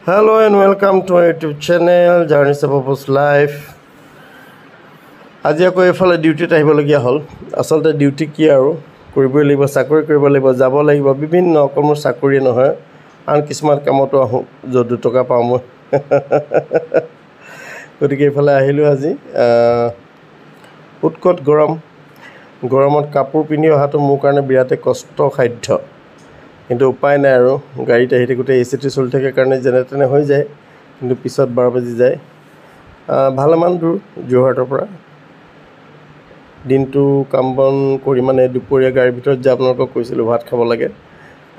Hello and welcome to our YouTube channel Journeys of Purpose Life. আজি আকৌ এফালে ডিউটিত আহিবলগীয়া হ'ল আসলতে ডিউটি কি আৰু কৰিবই লাগিব চাকৰি কৰিব লাগিব যাব লাগিব বিভিন্ন অকল মোৰ চাকৰি নহয় আন কিছুমান কামতো আহোঁ য'ত 2 টকা পাওঁ মই গতিকে এফালে আহিলোঁ আজি উৎকট গৰমত কাপোৰ পিন্ধি অহাটো মোৰ কাৰণে বিৰাটেই কষ্টসাধ্য কিন্তু উপায় নাই আৰু গাড়ীত আহি থাকোঁতে এচিটি চলি থাকে কাৰণে যেনে তেনে হৈ যায় কিন্তু পিছত 12 বাজি যায় ভালেমান দূৰ যোৰহাটৰ পৰা দিনটো কাম বন কৰি মানে দুপৰীয়া গাড়ীৰ ভিতৰত যে আপোনালোকক কৈছিলোঁ ভাত খাব লাগে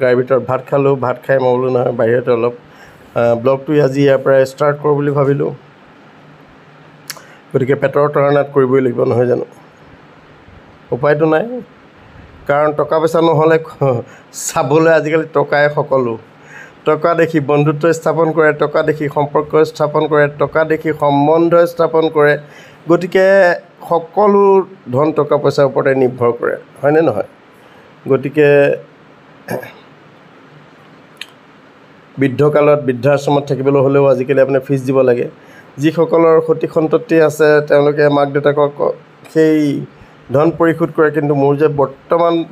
গাড়ীৰ ভিতৰত ভাত খালোঁ ভাত খাই মই বোলো নহয় বাহিৰতে অলপ ব্লগটো আজি ইয়াৰ পৰা ষ্টাৰ্ট কৰোঁ বুলি ভাবিলোঁ গতিকে পেটৰ তৰণাত কৰিবই লাগিব নহয় জানো উপায়টো নাই কাৰণ টকা পইচা নহ'লে চাবলৈ আজিকালি টকাই সকলো টকা দেখি বন্ধুত্ব স্থাপন কৰে টকা দেখি সম্পৰ্ক স্থাপন কৰে টকা দেখি সম্বন্ধ স্থাপন কৰে গতিকে সকলো ধন টকা পইচাৰ ওপৰতে নিৰ্ভৰ কৰে হয়নে নহয় গতিকে বৃদ্ধকালত বৃদ্ধাশ্ৰমত থাকিবলৈ হ'লেও আজিকালি আপুনি ফিজ দিব লাগে যিসকলৰ সতি সন্ততি আছে তেওঁলোকে মাক দেউতাকক সেই ধন পৰিশোধ কৰে কিন্তু মোৰ যে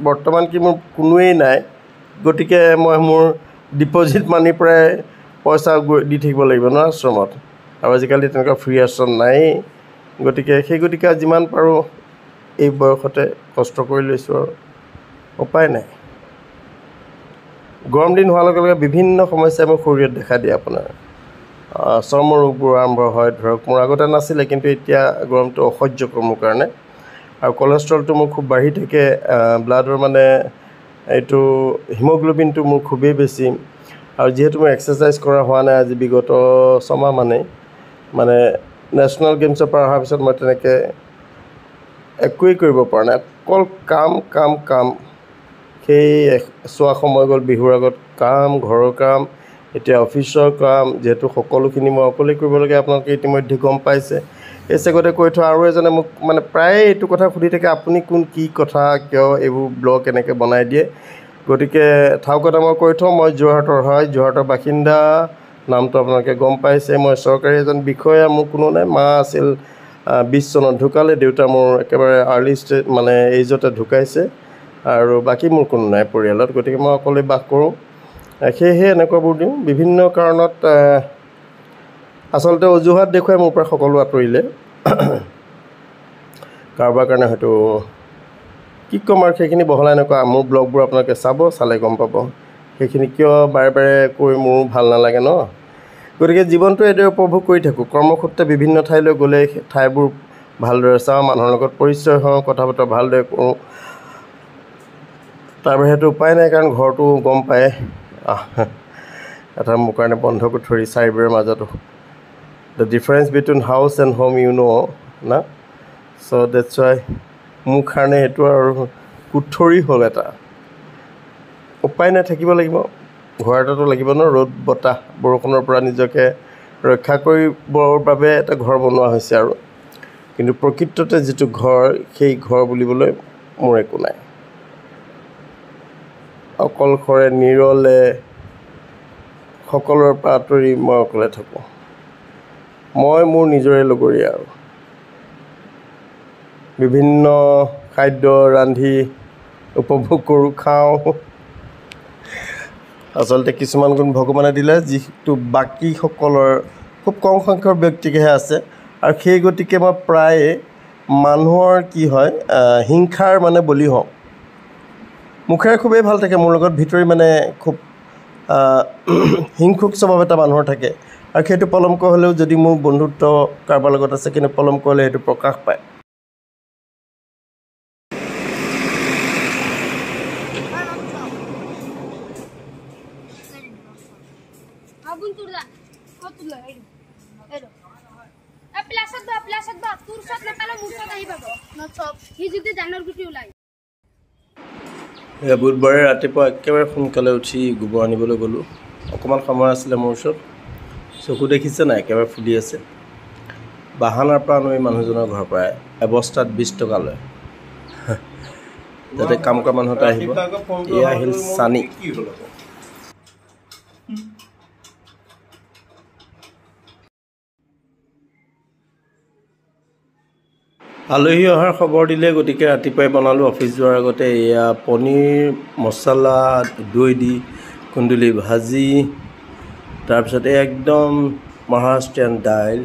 বৰ্তমান কি মোৰ কোনোৱেই নাই গতিকে মই মোৰ ডিপজিট মানি পৰাই পইচা দি থাকিব লাগিব ন আশ্ৰমত আৰু আজিকালি তেনেকুৱা ফ্ৰী আশ্ৰম নাই গতিকে যিমান পাৰোঁ এই বয়সতে কষ্ট কৰি লৈছোঁ আৰু উপায় নাই গৰম দিন হোৱাৰ লগে লগে বিভিন্ন সমস্যাই মোৰ শৰীৰত দেখা দিয়ে আপোনাৰ চৰ্মৰ ৰোগবোৰ আৰম্ভ হয় ধৰক মোৰ আগতে নাছিলে কিন্তু এতিয়া গৰমটো অসহ্যকৰ মোৰ কাৰণে আৰু কোলেষ্ট্ৰলটো মোৰ খুব বাঢ়ি থাকে ব্লাডৰ মানে এইটো হিমোগ্লোবিনটো মোৰ খুবেই বেছি আৰু যিহেতু মই এক্সাৰচাইজ কৰা হোৱা নাই আজি বিগত 6 মাহ মানে নেশ্যনেল গেমছৰ পৰা অহাৰ পিছত মই তেনেকৈ একোৱেই কৰিব পৰা নাই অকল কাম সেই চোৱা সময় গ'ল বিহুৰ আগত কাম ঘৰৰ কাম এতিয়া অফিচৰ কাম যিহেতু সকলোখিনি মই অকলেই কৰিব লাগে আপোনালোকে ইতিমধ্যে গম পাইছে এই চেগতে কৈ থোৱা আৰু এজনে মোক মানে প্ৰায় এইটো কথা সুধি থাকে আপুনি কোন কি কথা কিয় এইবোৰ ব্লগ এনেকৈ বনাই দিয়ে গতিকে ঠাউকতে মই কৈ থওঁ মই যোৰহাটৰ হয় যোৰহাটৰ বাসিন্দা নামটো আপোনালোকে গম পাইছে মই চৰকাৰী এজন বিষয়া মোৰ কোনো নাই মা আছিল 20 চনত ঢুকালে দেউতা মোৰ একেবাৰে আৰ্লি ষ্টেজ মানে এইজতে ঢুকাইছে আৰু বাকী মোৰ কোনো নাই পৰিয়ালত গতিকে মই অকলে বাস কৰোঁ সেয়েহে এনেকুৱাবোৰ দিওঁ বিভিন্ন কাৰণত আচলতে অজুহাত দেখুৱাই মোৰ পৰা সকলো আঁতৰিলে কাৰোবাৰ কাৰণে হয়তো কি ক'ম আৰু সেইখিনি বহলাই নকওঁ মোৰ ব্লগবোৰ আপোনালোকে চালে গম পাব সেইখিনি কিয় বাৰে বাৰে কৈ মোৰ ভাল নালাগে ন গতিকে জীৱনটো এইদৰে উপভোগ কৰি থাকোঁ কৰ্মসূত্ৰে বিভিন্ন ঠাইলৈ গ'লে ঠাইবোৰ ভালদৰে চাওঁ মানুহৰ লগত পৰিচয় হওঁ কথা বতৰা ভালদৰে কৰোঁ তাৰ বাহিৰেতো উপায় নাই কাৰণ ঘৰটো গম পায় এটা মোৰ কাৰণে বন্ধ কোঠৰী 4 বেৰৰ মাজতো The difference between house and home you know না so that's why মোৰ কাৰণে এইটো আৰু কোঠৰী হ'ল এটা উপায় নাই থাকিব লাগিব ঘৰ এটাতো লাগিব ন ৰ'দ বতাহ বৰষুণৰ পৰা নিজকে ৰক্ষা কৰিবৰ বাবে এটা ঘৰ বনোৱা হৈছে আৰু কিন্তু প্ৰকৃততে যিটো ঘৰ সেই ঘৰ বুলিবলৈ মোৰ একো নাই অকলশৰে নিৰলে সকলোৰে পৰা আঁতৰি মই অকলে থাকোঁ মই মোৰ নিজৰে লগৰীয়া আৰু বিভিন্ন খাদ্য ৰান্ধি উপভোগ কৰোঁ খাওঁ আচলতে কিছুমান গুণ ভগৱানে দিলে যিটো বাকীসকলৰ খুব কম সংখ্যক ব্যক্তিকেহে আছে আৰু সেই গতিকে মই প্ৰায়ে মানুহৰ কি হয় হিংসাৰ মানে বলি হওঁ মুখেৰে খুবেই ভাল থাকে মোৰ লগত ভিতৰি মানে খুব হিংসুক স্বভাৱ এটা মানুহৰ থাকে আৰু সেইটো পলমকৈ হ'লেও যদি মোৰ বন্ধুত্ব কাৰোবাৰ লগত আছে কিন্তু পলমকৈ হ'লে সেইটো প্ৰকাশ পায় বুধবাৰে ৰাতিপুৱা একেবাৰে সোনকালে উঠি গোবৰ আনিবলৈ গ'লোঁ অকণমান সময় আছিলে মোৰ ওচৰত চকু দেখিছে নাই একেবাৰে ফুলি আছে বাহানাৰ পৰা আনো এই মানুহজনৰ ঘৰৰ পৰা এবস্তাত 20 টকা লয় যাতে কাম কৰা মানুহ এটা আহিব এয়া আহিল চানি আলহী অহাৰ খবৰ দিলে গতিকে ৰাতিপুৱাই বনালোঁ অফিচ যোৱাৰ আগতে এয়া পনীৰ মছলা দৈ দি কুন্দুলি ভাজি তাৰপিছতে একদম মহাৰাষ্ট্ৰীয়ান দাইল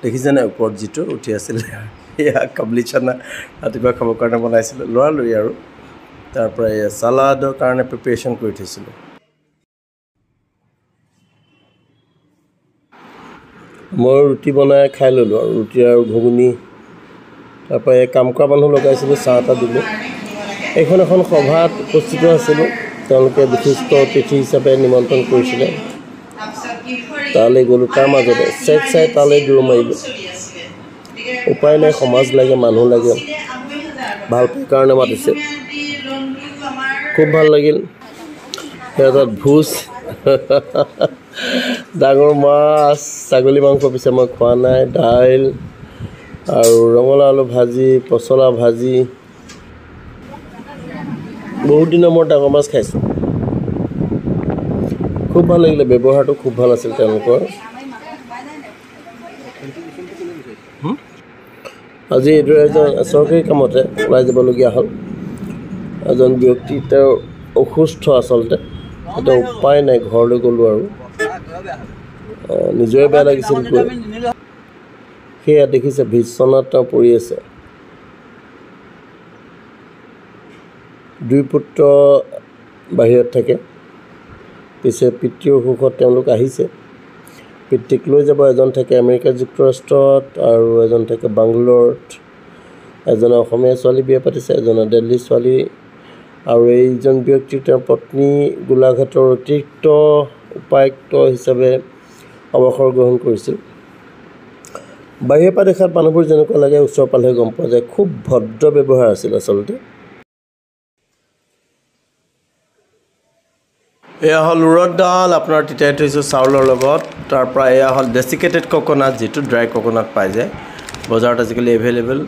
দেখিছেনে ওপৰত যিটো উঠি আছিলে এয়া কাবলি চানা ৰাতিপুৱা খাবৰ কাৰণে বনাইছিলোঁ লৰালৰি আৰু তাৰপৰা এয়া চালাডৰ কাৰণে প্ৰিপেৰেশ্যন কৰি থৈছিলোঁ মই ৰুটি বনাই খাই ল'লোঁ আৰু ৰুটি আৰু ঘুগুনি তাৰপৰা এই কাম কৰা মানুহ লগাইছিলোঁ চাহ এটা দিলোঁ এইখন এখন সভাত উপস্থিত আছিলোঁ তেওঁলোকে বিশিষ্ট অতিথি হিচাপে নিমন্ত্ৰণ কৰিছিলে তালৈ গ'লোঁ তাৰ মাজতে চাই তালৈ দৌৰ মাৰিলোঁ উপায় নাই সমাজ লাগে মানুহ লাগে ভাল পাই কাৰণে মাতিছে খুব ভাল লাগিল সিহঁতত ভোজ ডাঙৰ মাছ ছাগলী মাংস পিছে মই খোৱা নাই দাইল আৰু ৰঙালাও আলু ভাজি পচলা ভাজি বহুত দিনৰ মূৰত ডাঙৰ মাছ খাইছোঁ খুব ভাল লাগিলে ব্যৱহাৰটো খুব ভাল আছিল তেওঁলোকৰ আজি এইদৰে এজন চৰকাৰী কামতে ওলাই যাবলগীয়া হ'ল এজন ব্যক্তি তেওঁ অসুস্থ আচলতে এটা উপায় নাই ঘৰলৈ গ'লোঁ আৰু নিজৰে বেয়া লাগিছিল গৈ সেয়া দেখিছে বিচনাত তেওঁ পৰি আছে দুই পুত্ৰ বাহিৰত থাকে পিছে পিতৃৰ অসুখত তেওঁলোক আহিছে পিতৃক লৈ যাব এজন থাকে আমেৰিকা যুক্তৰাষ্ট্ৰত আৰু এজন থাকে বাংগালোৰত এজনে অসমীয়া ছোৱালী বিয়া পাতিছে এজনে দিল্লী ছোৱালী আৰু এইজন ব্যক্তিৰ তেওঁৰ পত্নী গোলাঘাটৰ অতিৰিক্ত উপায়ুক্ত হিচাপে অৱসৰ গ্ৰহণ কৰিছিল বাহিৰৰ পৰা দেখাত মানুহবোৰ যেনেকুৱা লাগে ওচৰ পালেহে গম পোৱা যায় খুব ভদ্ৰ ব্যৱহাৰ আছিল আচলতে এয়া হ'ল উৰদ দাল আপোনাৰ তিতাই থৈছোঁ চাউলৰ লগত তাৰপৰা এয়া হ'ল ডেচিকেটেড কক'নাট যিটো ড্ৰাই কক'নাট পাই যায় বজাৰত আজিকালি এভেইলেবল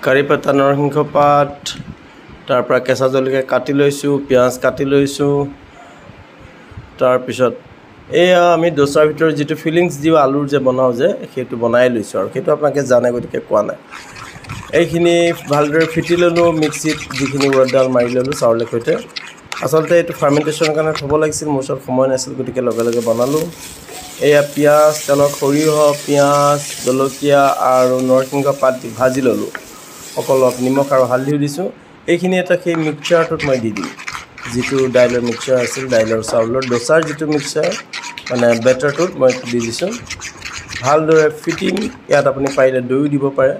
কাৰি পাতা নৰসিংহ পাত তাৰপৰা কেঁচা জলকীয়া কাটি লৈছোঁ পিঁয়াজ কাটি লৈছোঁ তাৰপিছত এয়া আমি দোচাৰ ভিতৰত যিটো ফিলিংছ দিওঁ আলুৰ যে বনাওঁ যে সেইটো বনাই লৈছোঁ আৰু সেইটো আপোনালোকে জানে গতিকে কোৱা নাই এইখিনি ভালদৰে ফিটি ল'লোঁ মিক্সিত যিখিনি উৰদ দাল মাৰি ল'লোঁ চাউলৰ সৈতে আচলতে এইটো ফাৰ্মেণ্টেশ্যনৰ কাৰণে থ'ব লাগিছিল মোৰ ওচৰত সময় নাছিল গতিকে লগে লগে বনালোঁ এয়া পিঁয়াজ তেলত সৰিয়হ পিঁয়াজ জলকীয়া আৰু নৰসিংহ পাত দি ভাজি ল'লোঁ অকল অলপ নিমখ আৰু হালধিও দিছোঁ এইখিনি এটা সেই মিক্সাৰটোত মই দি দিম যিটো দাইলৰ মিক্সাৰ আছিল দাইলৰ চাউলৰ দোচাৰ যিটো মিক্সাৰ মানে বেটাৰটোত মই দি দিছোঁ ভালদৰে ফিটিং ইয়াত আপুনি পাৰিলে দৈও দিব পাৰে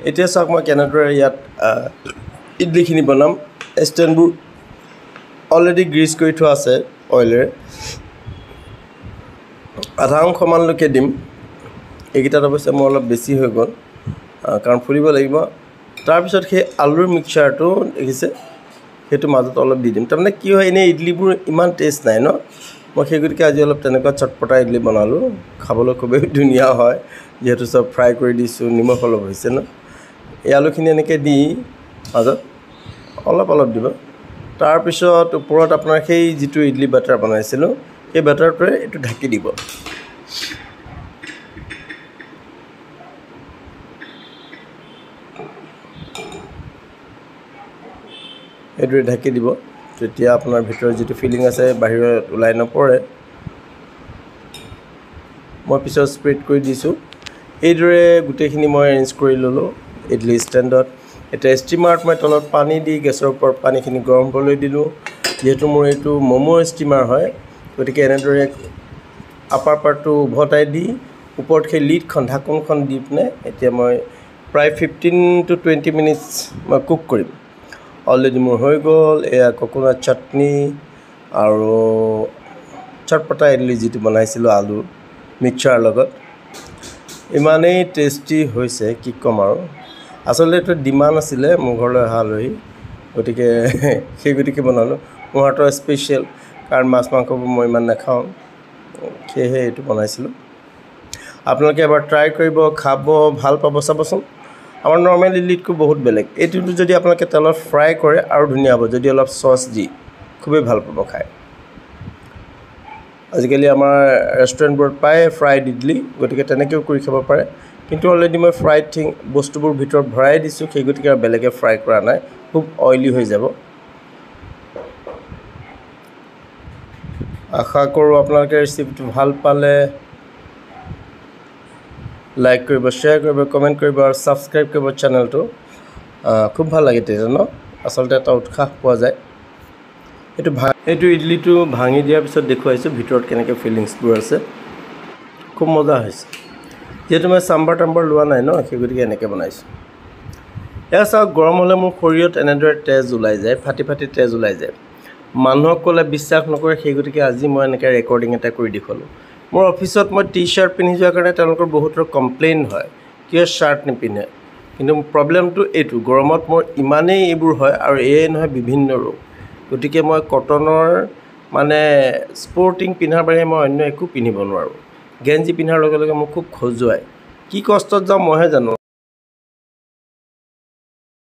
এতিয়া চাওক মই কেনেদৰে ইয়াত ইডলিখিনি বনাম ষ্টেণ্ডবোৰ অলৰেডি গ্ৰীজ কৰি থোৱা আছে অইলেৰে আধা অংশমানলৈকে দিম এইকেইটাত অৱশ্যে মোৰ অলপ বেছি হৈ গ'ল কাৰণ ফুলিব লাগিব তাৰপিছত সেই আলুৰ মিক্সাৰটো দেখিছে সেইটো মাজত অলপ দি দিম তাৰমানে কি হয় এনেই ইডলিবোৰ ইমান টেষ্ট নাই ন মই সেই গতিকে আজি অলপ তেনেকুৱা চটপটা ইডলি বনালোঁ খাবলৈ খুবেই ধুনীয়া হয় যিহেতু চব ফ্ৰাই কৰি দিছোঁ নিমখ অলপ হৈছে ন এই আলুখিনি এনেকৈ দি মাজত অলপ অলপ দিব তাৰপিছত ওপৰত আপোনাৰ সেই যিটো ইডলি বেটাৰ বনাইছিলোঁ সেই বেটাৰটোৱে এইটো ঢাকি দিব এইটোৱে ঢাকি দিব তেতিয়া আপোনাৰ ভিতৰত যিটো ফিলিং আছে বাহিৰত ওলাই নপৰে মই পিছত স্প্ৰেড কৰি দিছোঁ এইদৰে গোটেইখিনি মই এৰেঞ্জ কৰি ল'লোঁ ইডলি ষ্টেণ্ডত এতিয়া ষ্টিমাৰত মই তলত পানী দি গেছৰ ওপৰত পানীখিনি গৰম হ'বলৈ দিলোঁ যিহেতু মোৰ এইটো ম'মৰ ষ্টিমাৰ হয় গতিকে এনেদৰে আপাৰ পাৰ্টটো উভতাই দি ওপৰত সেই লিডখন ঢাকোনখন দি পিনে এতিয়া মই প্ৰায় 15 to 20 মিনিটছ মই কুক কৰিম অলৰেডি মোৰ হৈ গ'ল এয়া কক'নাট চাটনি আৰু চটপটা ইডলি যিটো বনাইছিলোঁ আলু মিক্সাৰ লগত ইমানেই টেষ্টি হৈছে কি ক'ম আৰু আচলতে এইটো ডিমাণ্ড আছিলে মোৰ ঘৰলৈ অহা আলহী গতিকে সেই গতিকে বনালোঁ মোৰ হাতৰ স্পেচিয়েল কাৰণ মাছ মাংসবোৰ মই ইমান নাখাওঁ সেয়েহে এইটো বনাইছিলোঁ আপোনালোকে এবাৰ ট্ৰাই কৰিব খাব ভাল পাব চাবচোন আমাৰ নৰ্মেল ইডলিতকৈ বহুত বেলেগ এইটোতো যদি আপোনালোকে তেলত ফ্ৰাই কৰে আৰু ধুনীয়া হ'ব যদি অলপ চচ দি খুবেই ভাল পাব খাই আজিকালি আমাৰ ৰেষ্টুৰেণ্টবোৰত পায় ফ্ৰাইড ইডলি গতিকে তেনেকৈও কৰি খাব পাৰে কিন্তু অলৰেডি মই ফ্ৰাইড বস্তুবোৰ ভিতৰত ভৰাই দিছোঁ, সেই গতিকে আৰু বেলেগে ফ্ৰাই কৰা নাই, খুব অইলি হৈ যাব। আশা কৰোঁ আপোনালোকে ৰেচিপিটো ভাল পালে লাইক কৰিব, শ্বেয়াৰ কৰিব, কমেণ্ট কৰিব আৰু ছাবস্ক্ৰাইব কৰিব চেনেলটো। খুব ভাল লাগে তেতিয়া ন, আচলতে এটা উৎসাহ পোৱা যায়। এইটো ইডলিটো ভাঙি দিয়াৰ পিছত দেখুৱাইছোঁ ভিতৰত কেনেকৈ ফিলিংছবোৰ আছে, খুব মজা হৈছে। যিহেতু মই চাম্বাৰ টাম্বাৰ লোৱা নাই ন, সেই গতিকে এনেকৈ বনাইছোঁ। এয়া চাওক, গৰম হ'লে মোৰ শৰীৰত এনেদৰে তেজ ওলাই যায়, ফাটি ফাটি তেজ ওলাই যায়। মানুহক ক'লে বিশ্বাস নকৰে, সেই গতিকে আজি মই এনেকৈ ৰেকৰ্ডিং এটা কৰি দেখুৱালোঁ। মোৰ অফিচত মই টি-শ্বাৰ্ট পিন্ধি যোৱাৰ কাৰণে তেওঁলোকৰ বহুতৰ কমপ্লেইন হয়, কিয় শ্বাৰ্ট নিপিন্ধে। কিন্তু প্ৰব্লেমটো এইটো, গৰমত মোৰ ইমানেই এইবোৰ হয়, আৰু এয়াই নহয় বিভিন্ন ৰোগ। গতিকে মই কটনৰ মানে স্পৰ্টিং পিন্ধাৰ বাহিৰে মই অন্য একো পিন্ধিব নোৱাৰোঁ। গেঞ্জি পিন্ধাৰ লগে লগে মোক খুব খজুৱায়, কি কষ্টত যাওঁ মইহে জানো।